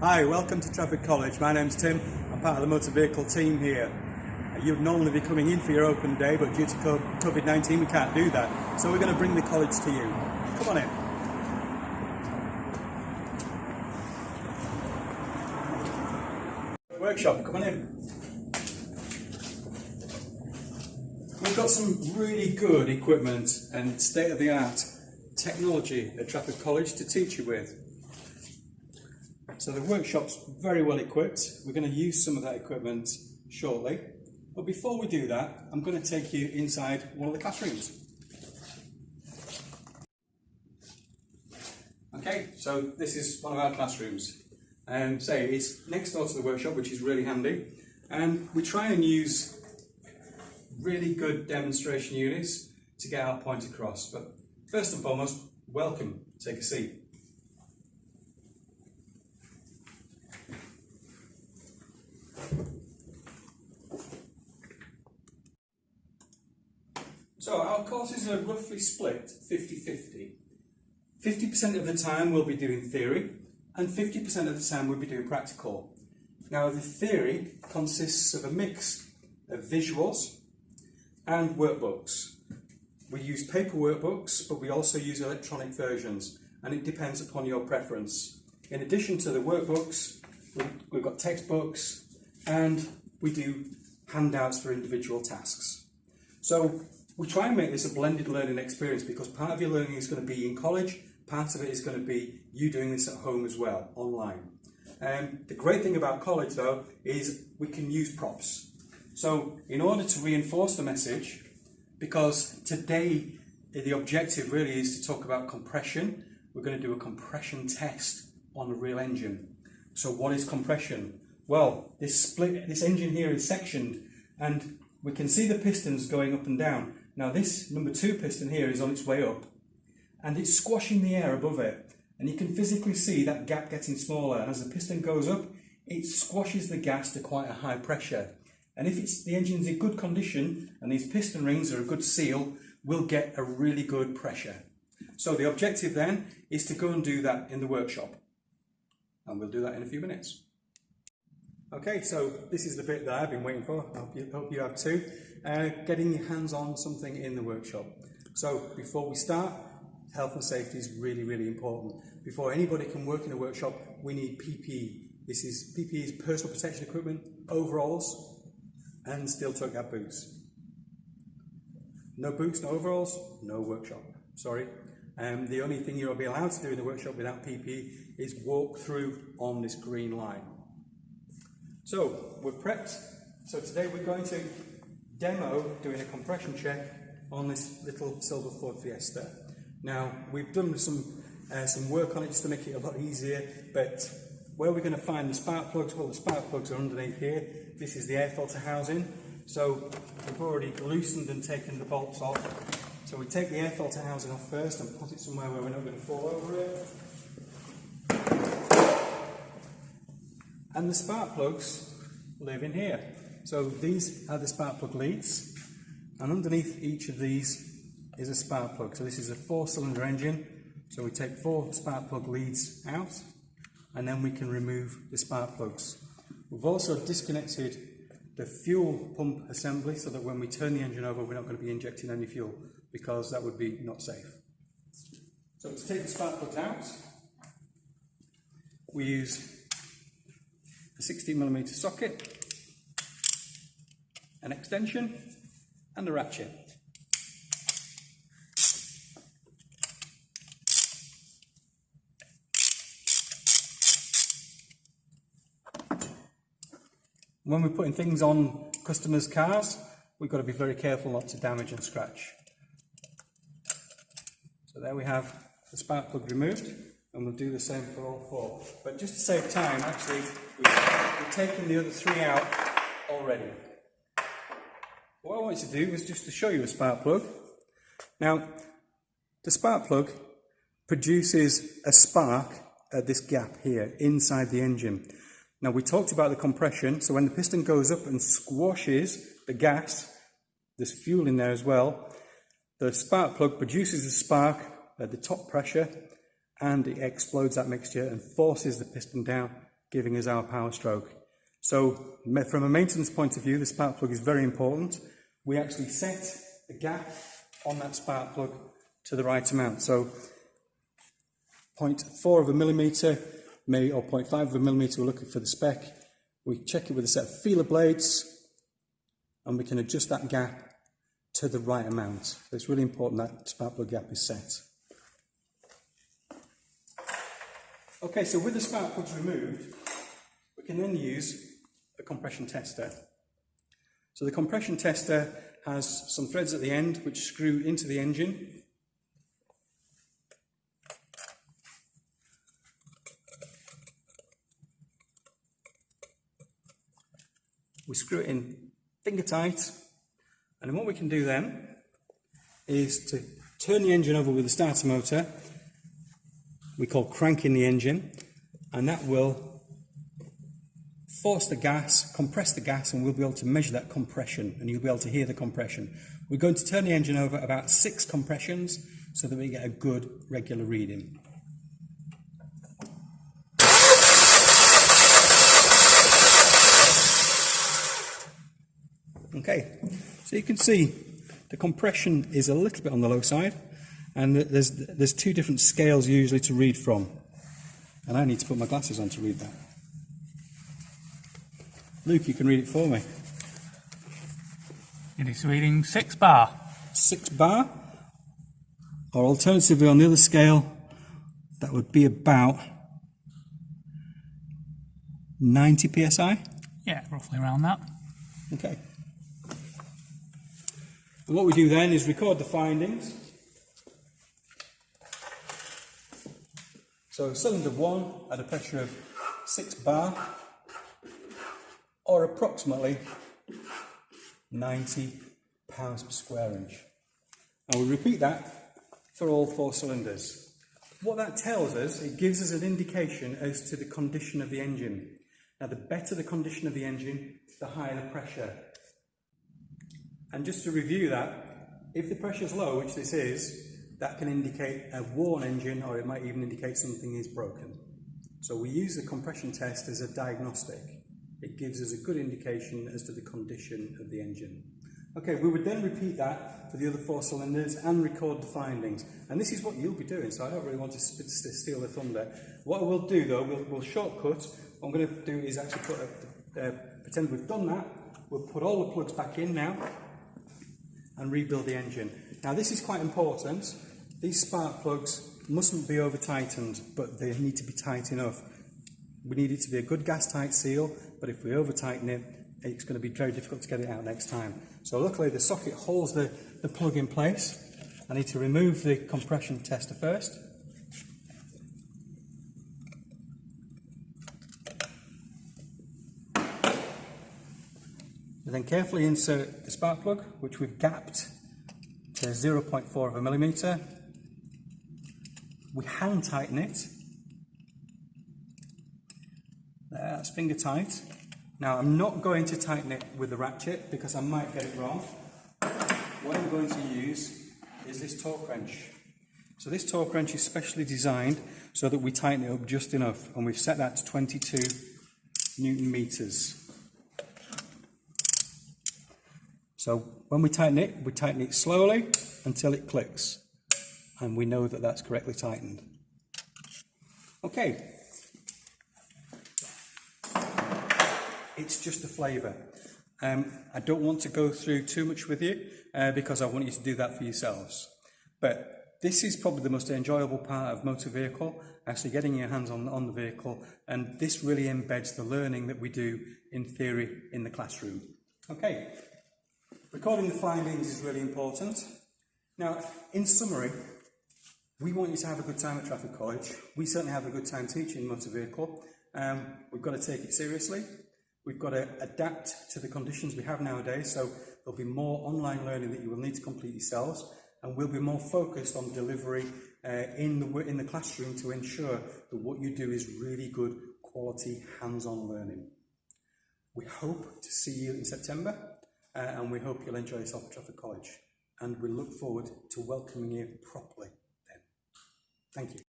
Hi, welcome to Trafford College. My name's Tim. I'm part of the motor vehicle team here. You'd normally be coming in for your open day, but due to COVID-19 we can't do that. So we're going to bring the college to you. Come on in. Workshop, come on in. We've got some really good equipment and state-of-the-art technology at Trafford College to teach you with. So the workshop's very well equipped. We're going to use some of that equipment shortly. But before we do that, I'm going to take you inside one of the classrooms. Okay, so this is one of our classrooms. It's next door to the workshop, which is really handy. And we try and use really good demonstration units to get our point across. But first and foremost, welcome. Take a seat. So our courses are roughly split 50-50. 50% of the time we'll be doing theory and 50% of the time we'll be doing practical. Now the theory consists of a mix of visuals and workbooks. We use paper workbooks, but we also use electronic versions, and it depends upon your preference. In addition to the workbooks, we've got textbooks and we do handouts for individual tasks. So we try and make this a blended learning experience because part of your learning is going to be in college, part of it is going to be you doing this at home as well, online. The great thing about college though is we can use props. So in order to reinforce the message, because today the objective really is to talk about compression, we're going to do a compression test on a real engine. So what is compression? Well, this engine here is sectioned and we can see the pistons going up and down. Now this number 2 piston here is on its way up and it's squashing the air above it, and you can physically see that gap getting smaller, and as the piston goes up it squashes the gas to quite a high pressure, and if the engine's in good condition and these piston rings are a good seal, we'll get a really good pressure. So the objective then is to go and do that in the workshop, and we'll do that in a few minutes. Okay, so this is the bit that I've been waiting for. I hope you have too. Getting your hands on something in the workshop. So before we start, health and safety is really, really important. Before anybody can work in a workshop, we need PPE. PPE is personal protection equipment, overalls, and steel-toe gap boots. No boots, no overalls, no workshop. Sorry. The only thing you'll be allowed to do in the workshop without PPE is walk through on this green line. So we're prepped. So today we're going to demo doing a compression check on this little silver Ford Fiesta. Now we've done some work on it just to make it a lot easier, but where we're going to find the spark plugs, well the spark plugs are underneath here. This is the air filter housing. So we've already loosened and taken the bolts off. So we take the air filter housing off first and put it somewhere where we're not going to fall over it. And the spark plugs live in here. So these are the spark plug leads, and underneath each of these is a spark plug. So this is a 4-cylinder engine, so we take 4 spark plug leads out and then we can remove the spark plugs. We've also disconnected the fuel pump assembly so that when we turn the engine over we're not going to be injecting any fuel, because that would be not safe. So to take the spark plugs out, we use a 16mm socket, an extension and a ratchet. When we're putting things on customers' cars, we've got to be very careful not to damage and scratch. So there we have the spark plug removed, and we'll do the same for all 4. But just to save time, actually, we've taken the other 3 out already. What I wanted to do was just to show you a spark plug. Now, the spark plug produces a spark at this gap here inside the engine. Now we talked about the compression, so when the piston goes up and squashes the gas, there's fuel in there as well, the spark plug produces a spark at the top pressure and it explodes that mixture and forces the piston down giving us our power stroke. So from a maintenance point of view, the spark plug is very important. We actually set the gap on that spark plug to the right amount. So 0.4 of a millimetre, maybe, or 0.5 of a millimetre, we're looking for the spec. We check it with a set of feeler blades, and we can adjust that gap to the right amount. So it's really important that spark plug gap is set. Okay, so with the spark plugs removed, we can then use a compression tester. So the compression tester has some threads at the end which screw into the engine. We screw it in finger tight, and then what we can do then is to turn the engine over with the starter motor. We call cranking the engine, and that will force the gas, compress the gas, and we'll be able to measure that compression, and you'll be able to hear the compression. We're going to turn the engine over about 6 compressions so that we get a good regular reading. Okay, so you can see the compression is a little bit on the low side, and there's 2 different scales usually to read from, and I need to put my glasses on to read that. Luke, you can read it for me. It is reading 6 bar. 6 bar, or alternatively on the other scale, that would be about 90 psi. Yeah, roughly around that. Okay. And what we do then is record the findings. So cylinder 1 at a pressure of 6 bar, or approximately 90 pounds per square inch. And we repeat that for all 4 cylinders. What that tells us, it gives us an indication as to the condition of the engine. Now, the better the condition of the engine, the higher the pressure. And just to review that, if the pressure is low, which this is, that can indicate a worn engine, or it might even indicate something is broken. So we use the compression test as a diagnostic. It gives us a good indication as to the condition of the engine. Okay, we would then repeat that for the other 4 cylinders and record the findings. And this is what you'll be doing, so I don't really want to steal the thunder. What we'll do though, we'll shortcut. What I'm going to do is actually pretend we've done that. We'll put all the plugs back in now and rebuild the engine. Now this is quite important. These spark plugs mustn't be over tightened, but they need to be tight enough. We need it to be a good gas tight seal, but if we over tighten it, it's going to be very difficult to get it out next time. So luckily the socket holds the plug in place. I need to remove the compression tester first. And then carefully insert the spark plug, which we've gapped to 0.4 of a millimetre. We hand tighten it. There, that's finger tight. Now I'm not going to tighten it with the ratchet because I might get it wrong. What I'm going to use is this torque wrench. So this torque wrench is specially designed so that we tighten it up just enough, and we've set that to 22 Newton meters. So when we tighten it slowly until it clicks, and we know that that's correctly tightened. Okay. It's just a flavour. I don't want to go through too much with you because I want you to do that for yourselves. But this is probably the most enjoyable part of motor vehicle, actually getting your hands on the vehicle, and this really embeds the learning that we do in theory in the classroom. Okay. Recording the findings is really important. Now, in summary, we want you to have a good time at Trafford College. We certainly have a good time teaching motor vehicle. We've got to take it seriously. We've got to adapt to the conditions we have nowadays, so there'll be more online learning that you will need to complete yourselves, and we'll be more focused on delivery in the classroom to ensure that what you do is really good quality hands-on learning. We hope to see you in September. And we hope you'll enjoy yourself at Trafford College, and we look forward to welcoming you properly then. Thank you.